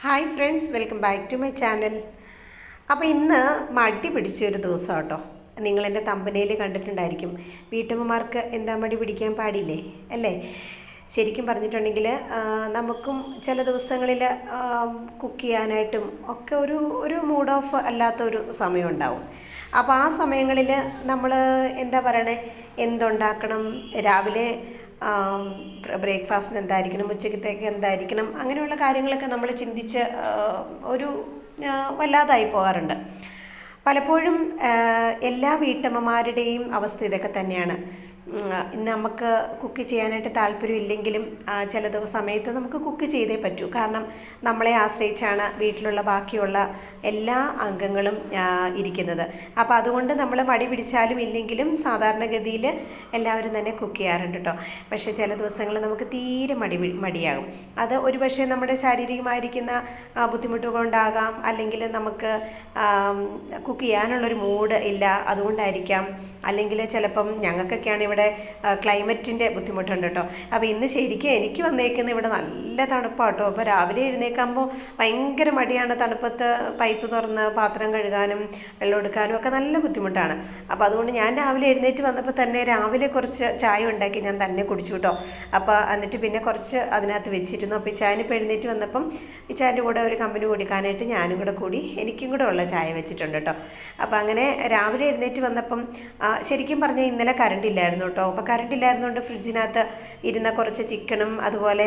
Hi friends, welcome back to my channel. അപ്പോൾ ഇന്ന് മടി പിടിച്ചൊരു ദിവസം കേട്ടോ. നിങ്ങളെൻ്റെ തമ്പനയിൽ കണ്ടിട്ടുണ്ടായിരിക്കും. വീട്ടമ്മമാർക്ക് എന്താ മടി പിടിക്കാൻ പാടില്ലേ അല്ലേ? ശരിക്കും പറഞ്ഞിട്ടുണ്ടെങ്കിൽ നമുക്കും ചില ദിവസങ്ങളിൽ കുക്ക് ചെയ്യാനായിട്ടും ഒക്കെ ഒരു മൂഡ് ഓഫ് അല്ലാത്തൊരു സമയം ഉണ്ടാവും. അപ്പോൾ ആ സമയങ്ങളിൽ നമ്മൾ എന്താ പറയണേ, എന്തുണ്ടാക്കണം, രാവിലെ ബ്രേക്ക്ഫാസ്റ്റിന് എന്തായിരിക്കണം, ഉച്ചക്കത്തേക്ക് എന്തായിരിക്കണം, അങ്ങനെയുള്ള കാര്യങ്ങളൊക്കെ നമ്മൾ ചിന്തിച്ച് ഒരു വല്ലാതായി പോകാറുണ്ട്. പലപ്പോഴും എല്ലാ വീട്ടമ്മമാരുടെയും അവസ്ഥ ഇതൊക്കെ തന്നെയാണ്. നമുക്ക് കുക്ക് ചെയ്യാനായിട്ട് താല്പര്യമില്ലെങ്കിലും ചില സമയത്ത് നമുക്ക് കുക്ക് ചെയ്തേ പറ്റൂ. കാരണം നമ്മളെ ആശ്രയിച്ചാണ് വീട്ടിലുള്ള ബാക്കിയുള്ള എല്ലാ അംഗങ്ങളും ഇരിക്കുന്നത്. അപ്പോൾ അതുകൊണ്ട് നമ്മൾ മടി പിടിച്ചാലും ഇല്ലെങ്കിലും സാധാരണഗതിയിൽ എല്ലാവരും തന്നെ കുക്ക് ചെയ്യാറുണ്ട് കേട്ടോ. പക്ഷേ ചില ദിവസങ്ങൾ നമുക്ക് തീരെ മടിയാകും. അത് ഒരുപക്ഷെ നമ്മുടെ ശാരീരികമായിരിക്കുന്ന ബുദ്ധിമുട്ടുകളുണ്ടാകാം, അല്ലെങ്കിൽ നമുക്ക് കുക്ക് ചെയ്യാനുള്ളൊരു മൂഡ് ഇല്ല, അതുകൊണ്ടായിരിക്കാം. അല്ലെങ്കിൽ ചിലപ്പം ഞങ്ങൾക്കൊക്കെയാണ് ഇവിടെ ക്ലൈമറ്റിൻ്റെ ബുദ്ധിമുട്ടുണ്ട് കേട്ടോ. അപ്പോൾ ഇന്ന് ശരിക്കും എനിക്ക് വന്നേക്കുന്നത് ഇവിടെ നല്ല തണുപ്പാട്ടോ. അപ്പോൾ രാവിലെ എഴുന്നേൽക്കുമ്പോൾ ഭയങ്കര മടിയാണ്. തണുപ്പത്ത് പൈപ്പ് തുറന്ന് പാത്രം കഴുകാനും വെള്ളം എടുക്കാനും ഒക്കെ നല്ല ബുദ്ധിമുട്ടാണ്. അപ്പോൾ അതുകൊണ്ട് ഞാൻ രാവിലെ എഴുന്നേറ്റ് വന്നപ്പോൾ തന്നെ രാവിലെ കുറച്ച് ചായ ഉണ്ടാക്കി ഞാൻ തന്നെ കുടിച്ചു കേട്ടോ. അപ്പോൾ എന്നിട്ട് പിന്നെ കുറച്ച് അതിനകത്ത് വെച്ചിരുന്നു. അപ്പോൾ ഈ ചായനിപ്പോൾ എഴുന്നേറ്റ് വന്നപ്പം ഈ ചായൻ്റെ കൂടെ ഒരു കമ്പനി കുടിക്കാനായിട്ട് ഞാനും കൂടെ കൂടി എനിക്കും കൂടെ ഉള്ള ചായ വെച്ചിട്ടുണ്ട് കേട്ടോ. അപ്പോൾ അങ്ങനെ രാവിലെ എഴുന്നേറ്റ് വന്നപ്പം ശരിക്കും പറഞ്ഞാൽ ഇന്നലെ കറണ്ട് ഇല്ലായിരുന്നു കേട്ടോ. അപ്പോൾ കറണ്ട് ഇല്ലായിരുന്നുകൊണ്ട് ഫ്രിഡ്ജിനകത്ത് ഇരുന്ന കുറച്ച് ചിക്കനും അതുപോലെ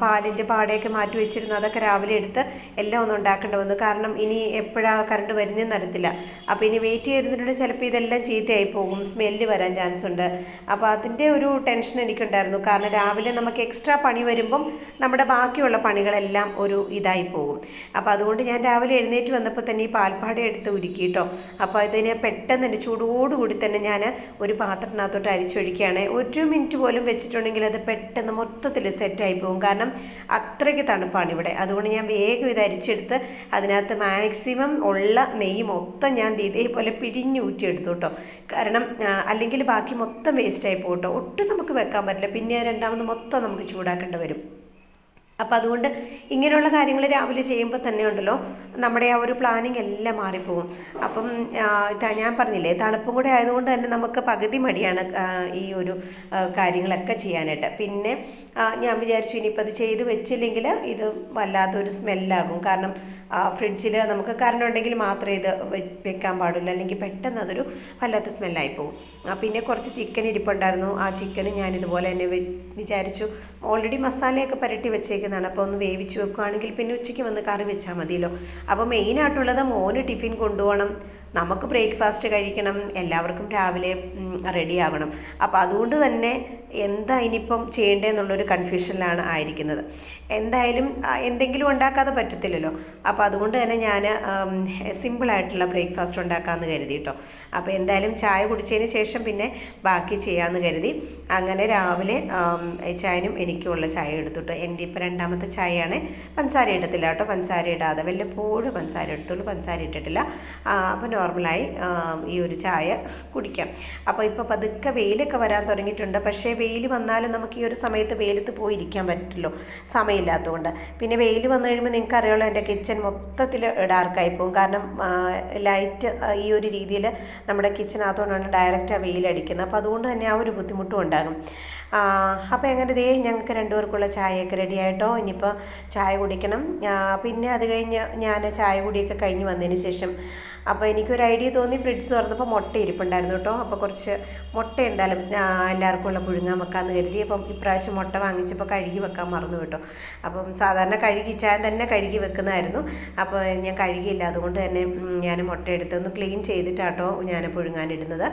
പാലിൻ്റെ പാടയൊക്കെ മാറ്റി വെച്ചിരുന്നു. അതൊക്കെ രാവിലെ എടുത്ത് എല്ലാം ഒന്നും ഉണ്ടാക്കേണ്ടി വന്നു. കാരണം ഇനി എപ്പോഴാണ് കറണ്ട് വരുന്നതെന്ന് അറിയത്തില്ല. അപ്പോൾ ഇനി വെയിറ്റ് ചെയ്തിട്ടുണ്ടെങ്കിൽ ചിലപ്പോൾ ഇതെല്ലാം ചീത്തയായി പോകും, സ്മെല്ല് വരാൻ ചാൻസ് ഉണ്ട്. അപ്പോൾ അതിൻ്റെ ഒരു ടെൻഷൻ എനിക്കുണ്ടായിരുന്നു. കാരണം രാവിലെ നമുക്ക് എക്സ്ട്രാ പണി വരുമ്പം നമ്മുടെ ബാക്കിയുള്ള പണികളെല്ലാം ഒരു ഇതായി പോകും. അപ്പോൾ അതുകൊണ്ട് ഞാൻ രാവിലെ എഴുന്നേറ്റ് വന്നപ്പോൾ തന്നെ ഈ പാൽപ്പാട എടുത്ത് ഉരുക്കി കേട്ടോ. അപ്പോൾ ഇതിന് പെട്ടെന്ന് തന്നെ ചൂടോടുകൂടി തന്നെ ഞാൻ ഒരു പാത്രത്തിനകത്തോട്ട് അരിച്ചൊഴിക്കുകയാണ്. 1 മിനിറ്റ് പോലും വെച്ചിട്ടുണ്ടെങ്കിൽ അത് പെട്ടെന്ന് മൊത്തത്തിൽ സെറ്റായി പോകും. കാരണം അത്രയ്ക്ക് തണുപ്പാണ് ഇവിടെ. അതുകൊണ്ട് ഞാൻ വേഗം ഇത് അരിച്ചെടുത്ത് അതിനകത്ത് മാക്സിമം ഉള്ള നെയ്യ് മൊത്തം ഞാൻ ഇതേപോലെ പിഴിഞ്ഞൂറ്റിയെടുത്തു കേട്ടോ. കാരണം അല്ലെങ്കിൽ ബാക്കി മൊത്തം വേസ്റ്റായി പോകും കേട്ടോ. ഒട്ടും നമുക്ക് വെക്കാൻ പറ്റില്ല. പിന്നെ രണ്ടാമത് മൊത്തം നമുക്ക് ചൂടാക്കേണ്ടി വരും. അപ്പോൾ അതുകൊണ്ട് ഇങ്ങനെയുള്ള കാര്യങ്ങൾ രാവിലെ ചെയ്യുമ്പോൾ തന്നെ ഉണ്ടല്ലോ, നമ്മുടെ ആ ഒരു പ്ലാനിങ് എല്ലാം മാറിപ്പോകും. അപ്പം ഞാൻ പറഞ്ഞില്ലേ, തണുപ്പും കൂടെ ആയതുകൊണ്ട് തന്നെ നമുക്ക് പകുതി മടിയാണ് ഈ ഒരു കാര്യങ്ങളൊക്കെ ചെയ്യാനായിട്ട്. പിന്നെ ഞാൻ വിചാരിച്ചു ഇനിയിപ്പോൾ അത് ചെയ്ത് വെച്ചില്ലെങ്കിൽ ഇത് വല്ലാത്തൊരു സ്മെല്ലാകും. കാരണം ഫ്രിഡ്ജിൽ നമുക്ക് കറണ്ട് ഉണ്ടെങ്കിൽ മാത്രമേ ഇത് വെക്കാൻ പാടുള്ളൂ, അല്ലെങ്കിൽ പെട്ടെന്ന് അതൊരു വല്ലാത്ത സ്മെല്ലായി പോകും. പിന്നെ കുറച്ച് ചിക്കൻ ഇരിപ്പുണ്ടായിരുന്നു. ആ ചിക്കന് ഞാനിതുപോലെ തന്നെ വിചാരിച്ചു ഓൾറെഡി മസാലയൊക്കെ പുരട്ടി വെച്ചേക്കുന്നതാണ്. അപ്പോൾ ഒന്ന് വേവിച്ച് വെക്കുകയാണെങ്കിൽ പിന്നെ ഉച്ചയ്ക്ക് വന്ന് കറി വെച്ചാൽ മതിയല്ലോ. അപ്പോൾ മെയിനായിട്ടുള്ളത് മോന് ടിഫിൻ കൊണ്ടുപോകണം, നമുക്ക് ബ്രേക്ക്ഫാസ്റ്റ് കഴിക്കണം, എല്ലാവർക്കും രാവിലെ റെഡിയാകണം. അപ്പോൾ അതുകൊണ്ട് തന്നെ എന്താ ഇനിയിപ്പം ചെയ്യേണ്ടതെന്നുള്ളൊരു കൺഫ്യൂഷനിലാണ് ആയിരിക്കുന്നത്. എന്തായാലും എന്തെങ്കിലും ഉണ്ടാക്കാതെ പറ്റത്തില്ലല്ലോ. അപ്പോൾ അതുകൊണ്ട് തന്നെ ഞാൻ സിമ്പിളായിട്ടുള്ള ബ്രേക്ക്ഫാസ്റ്റ് ഉണ്ടാക്കാമെന്ന് കരുതി കേട്ടോ. അപ്പോൾ എന്തായാലും ചായ കുടിച്ചതിന് ശേഷം പിന്നെ ബാക്കി ചെയ്യാമെന്ന് കരുതി. അങ്ങനെ രാവിലെ ചായനും എനിക്കുള്ള ചായ എടുത്തിട്ട്, എൻ്റെ ഇപ്പോൾ രണ്ടാമത്തെ ചായയാണ്. പഞ്ചസാര ഇടത്തില്ല കേട്ടോ, പഞ്ചസാര ഇടാതെ വല്ലപ്പോഴും പഞ്ചസാര എടുത്തുള്ളൂ, പഞ്ചസാര ഇട്ടിട്ടില്ല. അപ്പോൾ നോർമലായി ഈ ഒരു ചായ കുടിക്കാം. അപ്പോൾ ഇപ്പോൾ പതുക്കെ വെയിലൊക്കെ വരാൻ തുടങ്ങിയിട്ടുണ്ട്. പക്ഷേ വെയിൽ വന്നാലും നമുക്ക് ഈ ഒരു സമയത്ത് വെയിലത്ത് പോയിരിക്കാൻ പറ്റില്ലോ, സമയമില്ലാത്തതുകൊണ്ട്. പിന്നെ വെയിൽ വന്നു കഴിയുമ്പോൾ നിങ്ങൾക്ക് അറിയാമല്ലോ, എൻ്റെ കിച്ചൺ മൊത്തത്തിൽ ഡാർക്കായി പോകും. കാരണം ലൈറ്റ് ഈ ഒരു രീതിയിൽ നമ്മുടെ കിച്ചണകത്തോണ്ടാണ് ഡയറക്റ്റ് ആ വെയിലടിക്കുന്നത്. അപ്പോൾ അതുകൊണ്ട് തന്നെ ആ ഒരു ബുദ്ധിമുട്ടും ഉണ്ടാകും. അപ്പോൾ അങ്ങനെ ഞങ്ങൾക്ക് രണ്ടുപേർക്കുള്ള ചായയൊക്കെ റെഡി ആയിട്ടോ. ഇനിയിപ്പോൾ ചായ കുടിക്കണം. പിന്നെ അത് കഴിഞ്ഞ് ഞാൻ ചായ കുടിയൊക്കെ കഴിഞ്ഞ് വന്നതിന് ശേഷം അപ്പോൾ എനിക്കൊരു ഐഡിയ തോന്നി. ഫ്രിഡ്ജ് തുറന്നപ്പോൾ മുട്ട ഇരിപ്പുണ്ടായിരുന്നു കേട്ടോ. അപ്പോൾ കുറച്ച് മുട്ട എന്തായാലും എല്ലാവർക്കും ഉള്ള പുഴുങ്ങാൻ വെക്കാമെന്ന് കരുതി. അപ്പം ഇപ്രാവശ്യം മുട്ട വാങ്ങിച്ചപ്പോൾ കഴുകി വെക്കാൻ മറന്നു കേട്ടോ. അപ്പം സാധാരണ ചായ തന്നെ കഴുകി വെക്കുന്നതായിരുന്നു. അപ്പോൾ ഞാൻ കഴുകിയില്ല, അതുകൊണ്ട് തന്നെ ഞാൻ മുട്ട എടുത്ത് ഒന്ന് ക്ലീൻ ചെയ്തിട്ടാട്ടോ ഞാൻ പുഴുങ്ങാനിടുന്നത്.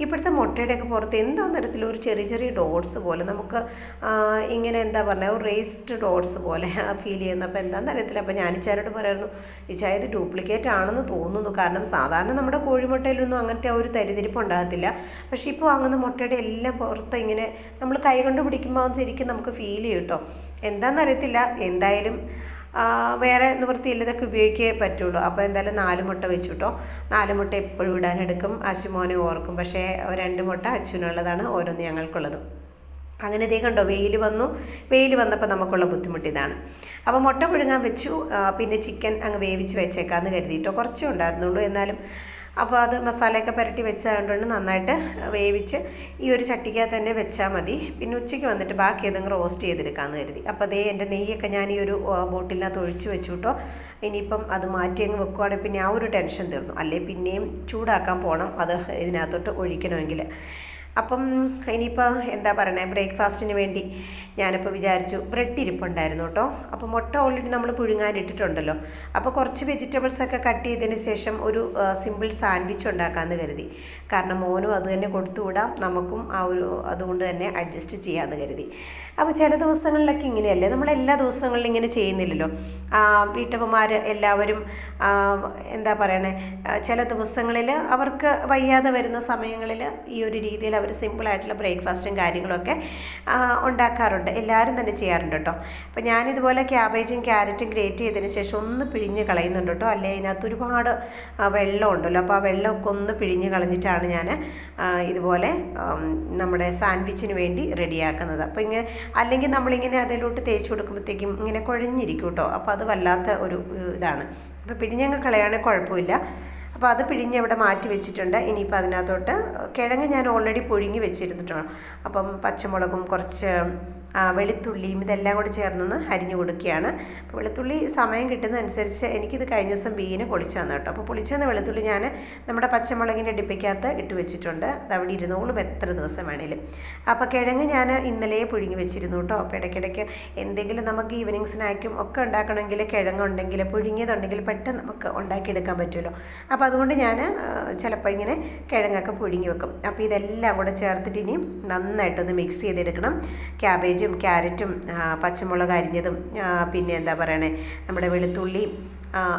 ഇപ്പോഴത്തെ മുട്ടയുടെയൊക്കെ പുറത്ത് എന്താ തരത്തിൽ ഒരു ചെറിയ ചെറിയ ഡോട്ട്സ് പോലെ നമുക്ക് ഇങ്ങനെ എന്താ പറയുക, ഒരു റേസ്ഡ് ഡോട്ട്സ് പോലെ ഫീൽ ചെയ്യുന്നു. അപ്പോൾ എന്താണെന്ന് അറിയത്തില്ല. അപ്പോൾ ഞാൻ ചായയോട് പറയായിരുന്നു, ഈ ചായ ഇത് ഡ്യൂപ്ലിക്കേറ്റ് ആണെന്ന് തോന്നുന്നു. കാരണം സാധാരണ നമ്മുടെ കോഴിമുട്ടയിലൊന്നും അങ്ങനത്തെ ഒരു തരിതിരിപ്പ് ഉണ്ടാകത്തില്ല. പക്ഷേ ഇപ്പോൾ വാങ്ങുന്ന മുട്ടയുടെ എല്ലാം പുറത്ത് ഇങ്ങനെ നമ്മൾ കൈ കൊണ്ട് പിടിക്കുമ്പോൾ ശരിക്കും നമുക്ക് ഫീൽ ചെയ്യും കേട്ടോ. എന്താണെന്നറിയത്തില്ല. എന്തായാലും വേറെ നിവൃത്തിയില്ല, ഇതൊക്കെ ഉപയോഗിക്കേ പറ്റുള്ളൂ. അപ്പോൾ എന്തായാലും 4 മുട്ട വെച്ചു കേട്ടോ. 4 മുട്ട എപ്പോഴും ഇടാനെടുക്കും. അശുമോനെ ഓർക്കും. പക്ഷേ 2 മുട്ട അച്ഛനുള്ളതാണ്, ഓരോന്ന് ഞങ്ങൾക്കുള്ളത്. അങ്ങനെ ഇതേ കണ്ടോ വെയിൽ വന്നു. വെയിൽ വന്നപ്പോൾ നമുക്കുള്ള ബുദ്ധിമുട്ട് ഇതാണ്. അപ്പോൾ മുട്ട പുഴുങ്ങാൻ വെച്ചു. പിന്നെ ചിക്കൻ അങ്ങ് വേവിച്ച് വെച്ചേക്കാമെന്ന് കരുതിയിട്ടോ, കുറച്ചേ ഉണ്ടായിരുന്നുള്ളൂ എന്നാലും. അപ്പോൾ അത് മസാലയൊക്കെ പുരട്ടി വെച്ചതുകൊണ്ട് നന്നായിട്ട് വേവിച്ച് ഈ ഒരു ചട്ടിക്കകത്ത് തന്നെ വെച്ചാൽ മതി. പിന്നെ ഉച്ചയ്ക്ക് വന്നിട്ട് ബാക്കി ഏതെങ്കിലും റോസ്റ്റ് ചെയ്തെടുക്കാമെന്ന് കരുതി. അപ്പോൾ അതേ എൻ്റെ നെയ്യൊക്കെ ഞാൻ ഈ ഒരു ബോട്ടിലിനകത്ത് ഒഴിച്ച് വെച്ചു കേട്ടോ. ഇനിയിപ്പം അത് മാറ്റി അങ്ങ് വെക്കുവാണെങ്കിൽ പിന്നെ ആ ഒരു ടെൻഷൻ തീർന്നു. അല്ലേ പിന്നെയും ചൂടാക്കാൻ പോകണം അത് ഇതിനകത്തോട്ട് ഒഴിക്കണമെങ്കിൽ. അപ്പം ഇനിയിപ്പോൾ എന്താ പറയണേ, ബ്രേക്ക്ഫാസ്റ്റിന് വേണ്ടി ഞാനിപ്പോൾ വിചാരിച്ചു ബ്രെഡ് ഇരിപ്പുണ്ടായിരുന്നു കേട്ടോ. അപ്പോൾ മുട്ട ഓൾറെഡി നമ്മൾ പുഴുങ്ങാനിട്ടിട്ടുണ്ടല്ലോ. അപ്പോൾ കുറച്ച് വെജിറ്റബിൾസൊക്കെ കട്ട് ചെയ്തതിന് ശേഷം ഒരു സിമ്പിൾ സാൻഡ്വിച്ച് ഉണ്ടാക്കാമെന്ന് കരുതി. കാരണം മോനും അത് തന്നെ കൊടുത്തു വിടാം, നമുക്കും ആ ഒരു അതുകൊണ്ട് തന്നെ അഡ്ജസ്റ്റ് ചെയ്യാമെന്ന് കരുതി. അപ്പോൾ ചില ദിവസങ്ങളിലൊക്കെ ഇങ്ങനെയല്ലേ, നമ്മളെല്ലാ ദിവസങ്ങളിലും ഇങ്ങനെ ചെയ്യുന്നില്ലല്ലോ. വീട്ടമ്മമാർ എല്ലാവരും എന്താ പറയണേ, ചില ദിവസങ്ങളിൽ അവർക്ക് വയ്യാതെ വരുന്ന സമയങ്ങളിൽ ഈ ഒരു രീതിയിൽ അവർ സിമ്പിളായിട്ടുള്ള ബ്രേക്ക്ഫാസ്റ്റും കാര്യങ്ങളൊക്കെ ഉണ്ടാക്കാറുണ്ട്. എല്ലാവരും തന്നെ ചെയ്യാറുണ്ട് കേട്ടോ. അപ്പോൾ ഞാനിതുപോലെ ക്യാബേജും ക്യാരറ്റും ഗ്രേറ്റ് ചെയ്തതിന് ശേഷം ഒന്ന് പിഴിഞ്ഞ് കളയുന്നുണ്ട് കേട്ടോ. അല്ലേ അതിനകത്ത് ഒരുപാട് വെള്ളം ഉണ്ടല്ലോ. അപ്പോൾ ആ വെള്ളമൊക്കെ ഒന്ന് പിഴിഞ്ഞ് കളഞ്ഞിട്ടാണ് ഞാൻ ഇതുപോലെ നമ്മുടെ സാൻഡ്വിച്ചിന് വേണ്ടി റെഡിയാക്കുന്നത്. അപ്പോൾ ഇങ്ങനെ അല്ലെങ്കിൽ നമ്മളിങ്ങനെ അതിലോട്ട് തേച്ച് കൊടുക്കുമ്പോഴത്തേക്കും ഇങ്ങനെ കുഴഞ്ഞിരിക്കും കേട്ടോ. അപ്പോൾ അത് വല്ലാത്ത ഒരു ഇതാണ്. അപ്പോൾ പിഴിഞ്ഞങ്ങ് കളയാണെങ്കിൽ കുഴപ്പമില്ല. അപ്പോൾ അത് പിഴിഞ്ഞ് ഇവിടെ മാറ്റി വെച്ചിട്ടുണ്ട്. ഇനിയിപ്പോൾ അതിനകത്തോട്ട് കിഴങ്ങ് ഞാൻ ഓൾറെഡി പുഴുങ്ങി വെച്ചിരുന്നിട്ടാണ്. അപ്പം പച്ചമുളകും കുറച്ച് വെളുത്തുള്ളിയും ഇതെല്ലാം കൂടി ചേർന്നൊന്ന് അരിഞ്ഞു കൊടുക്കുകയാണ്. അപ്പോൾ വെളുത്തുള്ളി സമയം കിട്ടുന്നതനുസരിച്ച് എനിക്കിത് കഴിഞ്ഞ ദിവസം ബീനെ പൊളിച്ചു തന്നു കേട്ടോ. അപ്പോൾ പൊളിച്ചെന്ന വെളുത്തുള്ളി ഞാൻ നമ്മുടെ പച്ചമുളകിൻ്റെ ഡിപ്പയ്ക്കകത്ത് ഇട്ട് വെച്ചിട്ടുണ്ട്. അത് അവിടെ ഇരുന്നോളും എത്ര ദിവസം വേണേലും. അപ്പോൾ കിഴങ്ങ് ഞാൻ ഇന്നലെ പുഴുങ്ങി വെച്ചിരുന്നു കേട്ടോ. അപ്പോൾ ഇടയ്ക്കിടയ്ക്ക് എന്തെങ്കിലും നമുക്ക് ഈവനിങ് സ്നാക്കും ഒക്കെ ഉണ്ടാക്കണമെങ്കിൽ കിഴങ്ങുണ്ടെങ്കിൽ പുഴുങ്ങിയതുണ്ടെങ്കിൽ പെട്ടെന്ന് നമുക്ക് ഉണ്ടാക്കിയെടുക്കാൻ പറ്റുമല്ലോ. അപ്പോൾ അതുകൊണ്ട് ഞാൻ ചിലപ്പോൾ ഇങ്ങനെ കിഴങ്ങൊക്കെ പുഴുങ്ങി വെക്കും. അപ്പോൾ ഇതെല്ലാം കൂടെ ചേർത്തിട്ട് ഇനിയും നന്നായിട്ടൊന്ന് മിക്സ് ചെയ്തെടുക്കണം. ക്യാബേജും ക്യാരറ്റും പച്ചമുളക് അരിഞ്ഞതും പിന്നെ എന്താ പറയണേ നമ്മുടെ വെളുത്തുള്ളിയും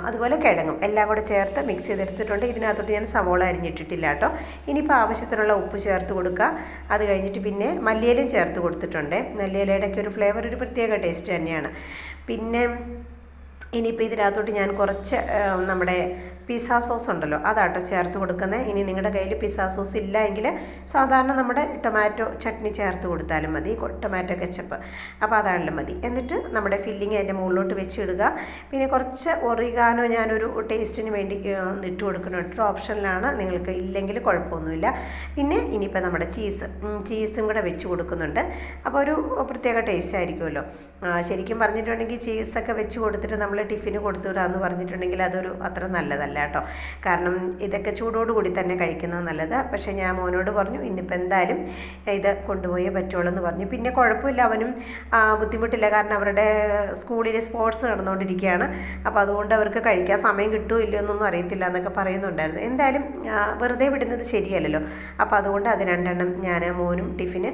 അതുപോലെ കിഴങ്ങും എല്ലാം കൂടെ ചേർത്ത് മിക്സ് ചെയ്തെടുത്തിട്ടുണ്ട്. ഇതിനകത്തോട്ട് ഞാൻ സവോള അരിഞ്ഞിട്ടിട്ടില്ല കേട്ടോ. ഇനിയിപ്പോൾ ആവശ്യത്തിനുള്ള ഉപ്പ് ചേർത്ത് കൊടുക്കുക. അത് കഴിഞ്ഞിട്ട് പിന്നെ മല്ലിയിലയും ചേർത്ത് കൊടുത്തിട്ടുണ്ട്. മല്ലിയിലയുടെയൊക്കെ ഒരു ഫ്ലേവർ ഒരു പ്രത്യേക ടേസ്റ്റ് തന്നെയാണ്. പിന്നെ ഇനിയിപ്പോൾ ഇതിനകത്തോട്ട് ഞാൻ കുറച്ച് നമ്മുടെ പിസ്സ സോസ് ഉണ്ടല്ലോ അതാട്ടോ ചേർത്ത് കൊടുക്കുന്നത്. ഇനി നിങ്ങളുടെ കയ്യിൽ പിസ്സ സോസ് ഇല്ല എങ്കിൽ സാധാരണ നമ്മുടെ ടൊമാറ്റോ ചട്നി ചേർത്ത് കൊടുത്താലും മതി, ടൊമാറ്റോ കെച്ചപ്പ്. അപ്പോൾ അതാണെങ്കിലും മതി. എന്നിട്ട് നമ്മുടെ ഫില്ലിങ് അതിൻ്റെ മുകളിലോട്ട് വെച്ചിടുക. പിന്നെ കുറച്ച് ഒറിഗാനോ ഞാനൊരു ടേസ്റ്റിന് വേണ്ടി ഇട്ട് കൊടുക്കണം കേട്ടോ. ഓപ്ഷനിലാണ്, നിങ്ങൾക്ക് ഇല്ലെങ്കിൽ കുഴപ്പമൊന്നുമില്ല. പിന്നെ ഇനിയിപ്പോൾ നമ്മുടെ ചീസും കൂടെ വെച്ച് കൊടുക്കുന്നുണ്ട്. അപ്പോൾ ഒരു പ്രത്യേക ടേസ്റ്റ് ആയിരിക്കുമല്ലോ. ശരിക്കും പറഞ്ഞിട്ടുണ്ടെങ്കിൽ ചീസൊക്കെ വെച്ച് കൊടുത്തിട്ട് നമ്മൾ ടിഫിന് കൊടുത്തു വിടാമെന്ന് പറഞ്ഞിട്ടുണ്ടെങ്കിൽ അതൊരു അത്ര നല്ലതല്ല കേട്ടോ. കാരണം ഇതൊക്കെ ചൂടോടുകൂടി തന്നെ കഴിക്കുന്നത് നല്ലത്. പക്ഷേ ഞാൻ മോനോട് പറഞ്ഞു ഇന്നിപ്പോൾ എന്തായാലും ഇത് കൊണ്ടുപോയേ പറ്റുള്ളൂ എന്ന് പറഞ്ഞു. പിന്നെ കുഴപ്പമില്ല, അവനും ബുദ്ധിമുട്ടില്ല. കാരണം അവരുടെ സ്കൂളിൽ സ്പോർട്സ് നടന്നുകൊണ്ടിരിക്കുകയാണ്. അപ്പോൾ അതുകൊണ്ട് അവർക്ക് കഴിക്കാൻ സമയം കിട്ടുമോ ഇല്ലയോ എന്നൊന്നും അറിയത്തില്ല എന്നൊക്കെ പറയുന്നുണ്ടായിരുന്നു. എന്തായാലും വെറുതെ വിടുന്നത് ശരിയല്ലല്ലോ. അപ്പോൾ അതുകൊണ്ട് അത് രണ്ടെണ്ണം ഞാൻ മോനും ടിഫിന്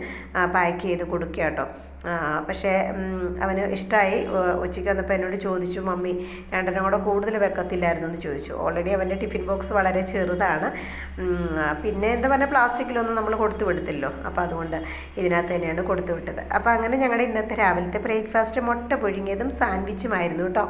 പാക്ക് ചെയ്ത് കൊടുക്കുക കേട്ടോ. പക്ഷേ അവന് ഇഷ്ടമായി. ഉച്ചയ്ക്ക് വന്നപ്പോൾ എന്നോട് ചോദിച്ചു, മമ്മി രണ്ടെണ്ണം കൂടെ കൂടുതൽ വെക്കത്തില്ലായിരുന്നു എന്ന് ചോദിച്ചു. ഓൾറെഡി അവൻ്റെ ടിഫിൻ ബോക്സ് വളരെ ചെറുതാണ്. പിന്നെ എന്താ പറഞ്ഞാൽ പ്ലാസ്റ്റിക്കിലൊന്നും നമ്മൾ കൊടുത്തു വിടത്തില്ലോ. അപ്പോൾ അതുകൊണ്ട് ഇതിനകത്ത് തന്നെയാണ് കൊടുത്തു വിട്ടത്. അപ്പോൾ അങ്ങനെ ഞങ്ങളുടെ ഇന്നത്തെ രാവിലത്തെ ബ്രേക്ക്ഫാസ്റ്റ് മുട്ട പുഴുങ്ങിയതും സാൻഡ്വിച്ചുമായിരുന്നു കേട്ടോ.